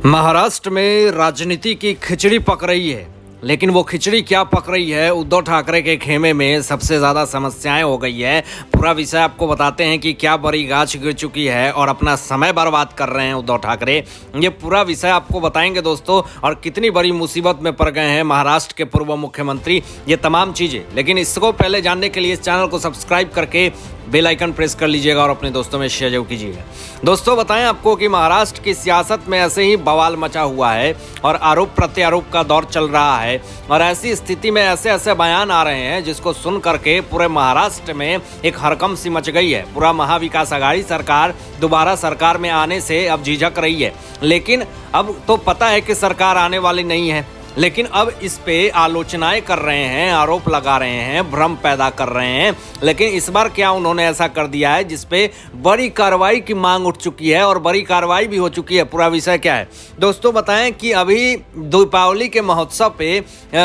महाराष्ट्र में राजनीति की खिचड़ी पक रही है, लेकिन वो खिचड़ी क्या पक रही है। उद्धव ठाकरे के खेमे में सबसे ज़्यादा समस्याएं हो गई है। पूरा विषय आपको बताते हैं कि क्या बड़ी गाछ गिर चुकी है और अपना समय बर्बाद कर रहे हैं उद्धव ठाकरे। ये पूरा विषय आपको बताएंगे दोस्तों, और कितनी बड़ी मुसीबत में पड़ गए हैं महाराष्ट्र के पूर्व मुख्यमंत्री, ये तमाम चीज़ें। लेकिन इसको पहले जानने के लिए इस चैनल को सब्सक्राइब करके बेल आइकन प्रेस कर लीजिएगा और अपने दोस्तों में शेयर जरूर कीजिएगा। दोस्तों बताएं आपको कि महाराष्ट्र की सियासत में ऐसे ही बवाल मचा हुआ है और आरोप प्रत्यारोप का दौर चल रहा है, और ऐसी स्थिति में ऐसे ऐसे बयान आ रहे हैं जिसको सुन करके पूरे महाराष्ट्र में एक हड़कंप सी मच गई है। पूरा महाविकास आघाड़ी सरकार दोबारा सरकार में आने से अब झिझक रही है, लेकिन अब तो पता है कि सरकार आने वाली नहीं है, लेकिन अब इस पे आलोचनाएं कर रहे हैं, आरोप लगा रहे हैं, भ्रम पैदा कर रहे हैं। लेकिन इस बार क्या उन्होंने ऐसा कर दिया है जिसपे बड़ी कार्रवाई की मांग उठ चुकी है और बड़ी कार्रवाई भी हो चुकी है। पूरा विषय क्या है दोस्तों बताएं कि अभी दीपावली के महोत्सव पे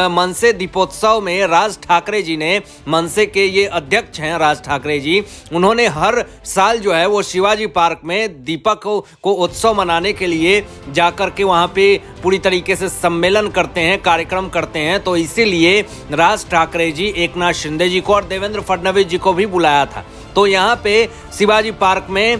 मनसे दीपोत्सव में राज ठाकरे जी ने, मनसे के ये अध्यक्ष हैं राज ठाकरे जी, उन्होंने हर साल जो है वो शिवाजी पार्क में दीपक को उत्सव मनाने के लिए जाकर के वहाँ पे पूरी तरीके से सम्मेलन करते हैं, कार्यक्रम करते हैं। तो इसीलिए राज ठाकरे जी एकनाथ शिंदे जी को और देवेंद्र फडणवीस जी को भी बुलाया था। तो यहाँ पे शिवाजी पार्क में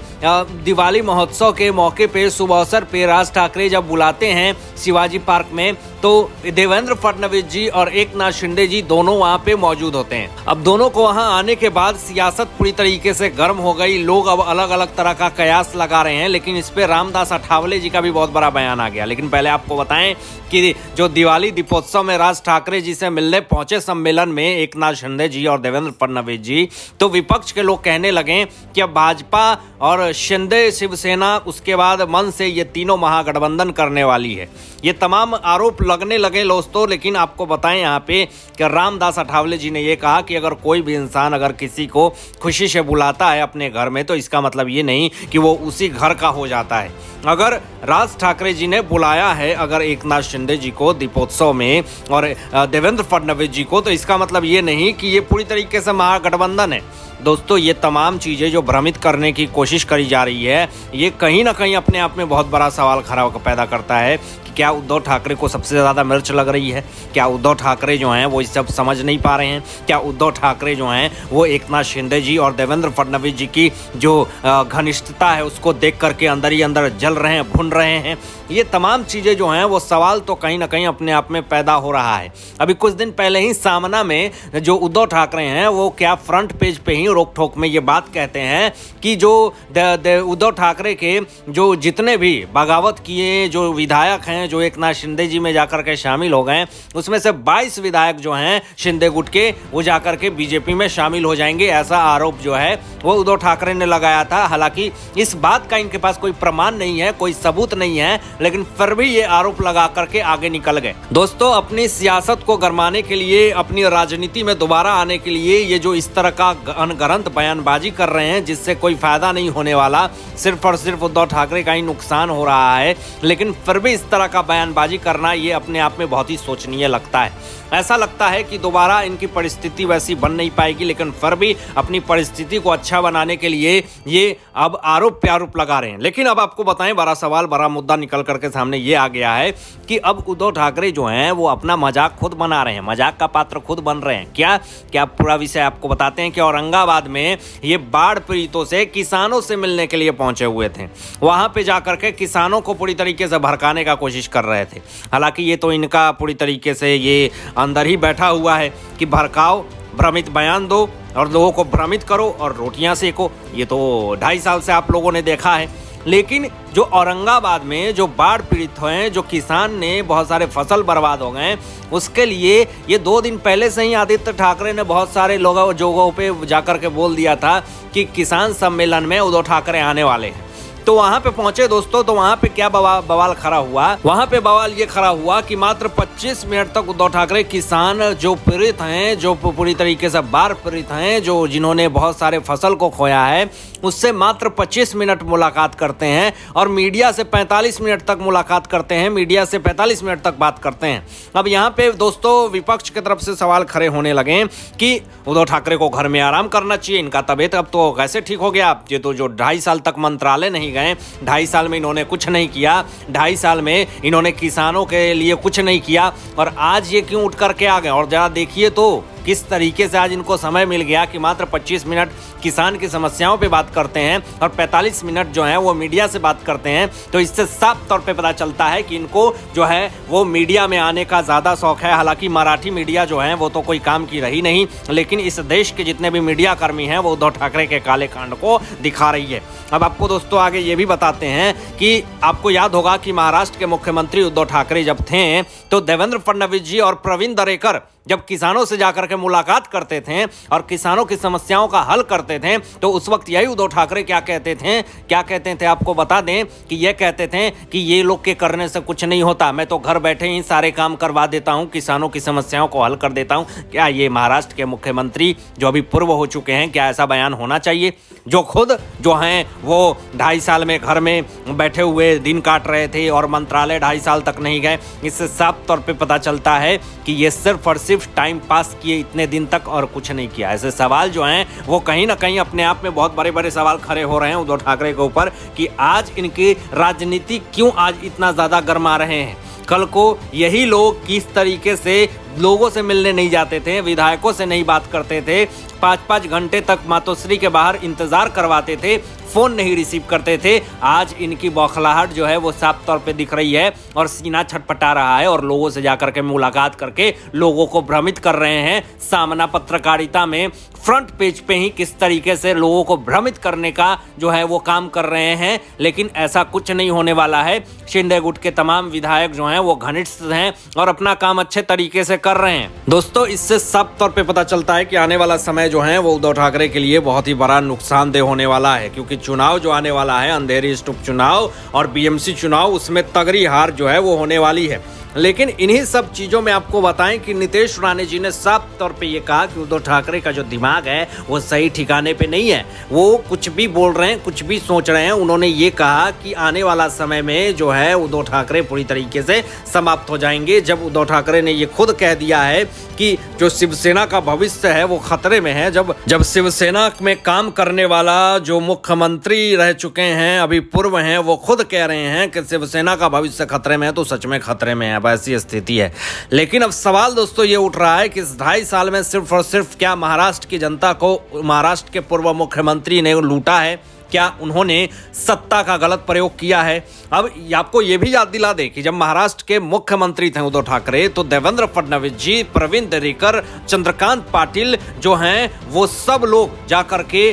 दिवाली महोत्सव के मौके पे शुभ अवसर पे राज ठाकरे जब बुलाते हैं शिवाजी पार्क में, तो देवेंद्र फडणवीस जी और एकनाथ शिंदे जी दोनों वहाँ पे मौजूद होते हैं। अब दोनों को वहाँ आने के बाद सियासत पूरी तरीके से गर्म हो गई। लोग अब अलग अलग तरह का कयास लगा रहे हैं, लेकिन इस पे रामदास अठावले जी का भी बहुत बड़ा बयान आ गया। लेकिन पहले आपको बताएं कि जो दिवाली दीपोत्सव में राज ठाकरे जी से मिलने पहुंचे सम्मेलन में एकनाथ शिंदे जी और देवेंद्र फडणवीस जी, तो विपक्ष के लोग कहने लगे कि अब भाजपा और शिंदे शिवसेना उसके बाद मन से ये तीनों महागठबंधन करने वाली है। ये तमाम आरोप लगने लगे दोस्तों। लेकिन आपको बताएं यहाँ पे कि रामदास अठावले जी ने ये कहा कि अगर कोई भी इंसान अगर किसी को खुशी से बुलाता है अपने घर में, तो इसका मतलब ये नहीं कि वो उसी घर का हो जाता है। अगर राज ठाकरे जी ने बुलाया है अगर एकनाथ शिंदे जी को दीपोत्सव में और देवेंद्र फडणवीस जी को, तो इसका मतलब ये नहीं कि ये पूरी तरीके से महागठबंधन है। दोस्तों ये तमाम चीज़ें जो भ्रमित करने की कोशिश करी जा रही है, ये कहीं ना कहीं अपने आप में बहुत बड़ा सवाल खड़ा पैदा करता है कि क्या उद्धव ठाकरे को सबसे ज़्यादा मिर्च लग रही है? क्या उद्धव ठाकरे जो हैं वो इस सब समझ नहीं पा रहे हैं? क्या उद्धव ठाकरे जो हैं वो एकनाथ शिंदे जी और देवेंद्र फडणवीस जी की जो घनिष्ठता है उसको देख करके अंदर ही अंदर जल रहे हैं, भुन रहे हैं? ये तमाम चीज़ें जो हैं वो सवाल तो कहीं ना कहीं अपने आप में पैदा हो रहा है। अभी कुछ दिन पहले ही सामना में जो उद्धव ठाकरे हैं वो क्या फ्रंट पेज पे ही रोक ठोक में ये बात कहते हैं कि जो उद्धव ठाकरे के जो जितने भी बगावत किए जो विधायक हैं, जो एकनाथ शिंदे जी में जाकर के शामिल हो गए, उसमें से 22 विधायक जो हैं शिंदे गुट के, वो जाकर के बीजेपी में शामिल हो जाएंगे। ऐसा आरोप जो है वो उद्धव ठाकरे ने लगाया था। हालांकि इस बात का इनके पास कोई प्रमाण नहीं है, कोई सबूत नहीं है, लेकिन फिर भी ये आरोप लगा करके आगे निकल गए। दोस्तों अपनी सियासत को गरमाने के लिए, अपनी राजनीति में दोबारा आने के लिए ये जो इस तरह का अनगढ़ंत बयानबाजी कर रहे हैं जिससे कोई फायदा नहीं होने वाला, सिर्फ और सिर्फ उद्धव ठाकरे का ही नुकसान हो रहा है, लेकिन फिर भी इस तरह का बयानबाजी करना ये अपने आप में बहुत ही सोचनीय लगता है। ऐसा लगता है कि दोबारा इनकी परिस्थिति वैसी बन नहीं पाएगी, लेकिन फिर भी अपनी परिस्थिति को अच्छा बनाने के लिए ये अब आरोप प्रत्यारोप लगा रहे हैं। लेकिन अब आपको बताएं, बड़ा सवाल, बड़ा मुद्दा निकल करके सामने ये आ गया है कि अब उद्धव ठाकरे जो हैं वो अपना मजाक खुद बना रहे हैं, मजाक का पात्र खुद बन रहे हैं। क्या पूरा विषय आपको बताते हैं कि औरंगाबाद में ये बाढ़ पीड़ितों से, किसानों से मिलने के लिए पहुंचे हुए थे। वहां पे जाकर के किसानों को पूरी तरीके से भड़काने का कोशिश कर रहे थे। हालांकि ये तो इनका पूरी तरीके से ये अंदर ही बैठा हुआ है कि भड़काओ, भ्रमित बयान दो और लोगों को भ्रमित करो और रोटियां सेको। ये तो 2.5 साल से आप लोगों ने देखा है। लेकिन जो औरंगाबाद में जो बाढ़ पीड़ित हुए, जो किसान ने बहुत सारे फसल बर्बाद हो गए, उसके लिए ये 2 दिन पहले से ही आदित्य ठाकरे ने बहुत सारे लोगों जगहों पे जाकर के बोल दिया था कि किसान सम्मेलन में उद्धव ठाकरे आने वाले हैं। तो वहां पे पहुंचे दोस्तों, तो वहां पे क्या बवाल खड़ा हुआ? वहां पे बवाल ये खड़ा हुआ कि मात्र 25 मिनट तक उद्धव ठाकरे किसान जो पीड़ित हैं, जो पूरी तरीके से बाढ़ पीड़ित हैं, जो जिन्होंने बहुत सारे फसल को खोया है, उससे मात्र 25 मिनट मुलाकात करते हैं और मीडिया से 45 मिनट तक मुलाकात करते हैं, मीडिया से 45 मिनट तक बात करते हैं। अब यहाँ पे दोस्तों विपक्ष की तरफ से सवाल खड़े होने लगे कि उद्धव ठाकरे को घर में आराम करना चाहिए, इनका तबीयत अब तो कैसे ठीक हो गया? ये तो जो 2.5 साल तक मंत्रालय नहीं नहीं गए, 2.5 साल में इन्होंने कुछ नहीं किया, 2.5 साल में इन्होंने किसानों के लिए कुछ नहीं किया, और आज ये क्यों उठ करके आ गए। और जरा देखिए तो किस तरीके से आज इनको समय मिल गया कि मात्र 25 मिनट किसान की समस्याओं पे बात करते हैं और 45 मिनट जो है वो मीडिया से बात करते हैं। तो इससे साफ तौर पे पता चलता है कि इनको जो है वो मीडिया में आने का ज़्यादा शौक है। हालांकि मराठी मीडिया जो है वो तो कोई काम की रही नहीं, लेकिन इस देश के जितने भी मीडिया कर्मी हैं वो उद्धव ठाकरे के काले कांड को दिखा रही है। अब आपको दोस्तों आगे ये भी बताते हैं कि आपको याद होगा कि महाराष्ट्र के मुख्यमंत्री उद्धव ठाकरे जब थे तो देवेंद्र फडणवीस जी और प्रवीण दरेकर जब किसानों से जाकर के मुलाकात करते थे और किसानों की समस्याओं का हल करते थे, तो उस वक्त यही उद्धव ठाकरे क्या कहते थे आपको बता दें कि ये कहते थे कि ये लोग के करने से कुछ नहीं होता, मैं तो घर बैठे ही सारे काम करवा देता हूं, किसानों की समस्याओं को हल कर देता हूं। क्या ये महाराष्ट्र के मुख्यमंत्री जो अभी पूर्व हो चुके हैं, क्या ऐसा बयान होना चाहिए? जो खुद जो हैं वो 2.5 साल में घर में बैठे हुए दिन काट रहे थे और मंत्रालय 2.5 साल तक नहीं गए। इससे साफ तौर पे पता चलता है कि ये सिर्फ और सिर्फ टाइम पास किए इतने दिन तक और कुछ नहीं किया। ऐसे सवाल जो हैं वो कहीं ना कहीं अपने आप में बहुत बड़े बड़े सवाल खड़े हो रहे हैं उद्धव ठाकरे के ऊपर कि आज इनकी राजनीति क्यों आज इतना ज़्यादा गर्मा रहे हैं। कल को यही लोग किस तरीके से लोगों से मिलने नहीं जाते थे, विधायकों से नहीं बात करते थे, 5-5 घंटे तक मातोश्री के बाहर इंतजार करवाते थे, फोन नहीं रिसीव करते थे। आज इनकी बौखलाहट जो है वो साफ तौर पे दिख रही है और सीना छटपटा रहा है और लोगों से जाकर के मुलाकात करके लोगों को भ्रमित कर रहे हैं। सामना पत्रकारिता में फ्रंट पेज पे ही किस तरीके से लोगों को भ्रमित करने का जो है वो काम कर रहे हैं, लेकिन ऐसा कुछ नहीं होने वाला है। शिंदे गुट के तमाम विधायक जो हैं वो घनिष्ठ हैं और अपना काम अच्छे तरीके से कर रहे हैं। दोस्तों इससे साफ तौर पे पता चलता है कि आने वाला समय जो है वो उद्धव ठाकरे के लिए बहुत ही बड़ा नुकसानदेह होने वाला है, क्योंकि चुनाव जो आने वाला है, अंधेरी उपचुनाव और बीएमसी चुनाव, उसमें तगड़ी हार जो है वो होने वाली है। लेकिन इन्हीं सब चीज़ों में आपको बताएं कि नीतीश राणे जी ने साफ तौर पे ये कहा कि उद्धव ठाकरे का जो दिमाग है वो सही ठिकाने पे नहीं है, वो कुछ भी बोल रहे हैं, कुछ भी सोच रहे हैं। उन्होंने ये कहा कि आने वाला समय में जो है उद्धव ठाकरे पूरी तरीके से समाप्त हो जाएंगे। जब उद्धव ठाकरे ने ये खुद कह दिया है कि जो शिवसेना का भविष्य है वो खतरे में है, जब शिवसेना में काम करने वाला जो मुख्यमंत्री रह चुके हैं, अभी पूर्व हैं, वो खुद कह रहे हैं कि शिवसेना का भविष्य खतरे में है, तो सच में खतरे में है। ऐसी स्थिति है। लेकिन अब सवाल दोस्तों ये उठ रहा है कि इस 2.5 साल में सिर्फ और सिर्फ क्या महाराष्ट्र की जनता को महाराष्ट्र के पूर्व मुख्यमंत्री ने लूटा है? क्या उन्होंने सत्ता का गलत प्रयोग किया है? अब आपको ये भी याद दिला दे कि जब महाराष्ट्र के मुख्यमंत्री थे उद्धव ठाकरे, तो देवेंद्र फडणवीस जी, प्रवीण दरेकर, चंद्रकांत पाटिल जो हैं वो सब लोग जाकर के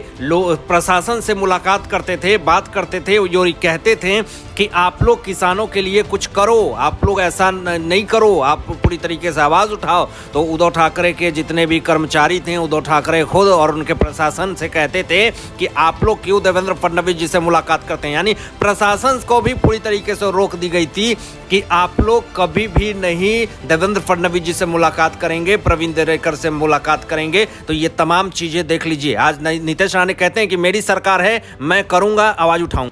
प्रशासन से मुलाकात करते थे, बात करते थे, जो कहते थे कि आप लोग किसानों के लिए कुछ करो, आप लोग ऐसा नहीं करो, आप पूरी तरीके से आवाज़ उठाओ। तो उद्धव ठाकरे के जितने भी कर्मचारी थे, उद्धव ठाकरे खुद और उनके प्रशासन से कहते थे कि आप लोग क्यों देवेंद्र फडणवीस जी से मुलाकात करते हैं। यानी प्रशासन को भी पूरी तरीके से रोक दी गई थी कि आप लोग कभी भी नहीं देवेंद्र फडणवीस जी से मुलाकात करेंगे, प्रवीण दरेकर से मुलाकात करेंगे। तो ये तमाम चीज़ें देख लीजिए। आज नीतीश राणे कहते हैं कि मेरी सरकार है, मैं करूँगा, आवाज़ उठाऊँ।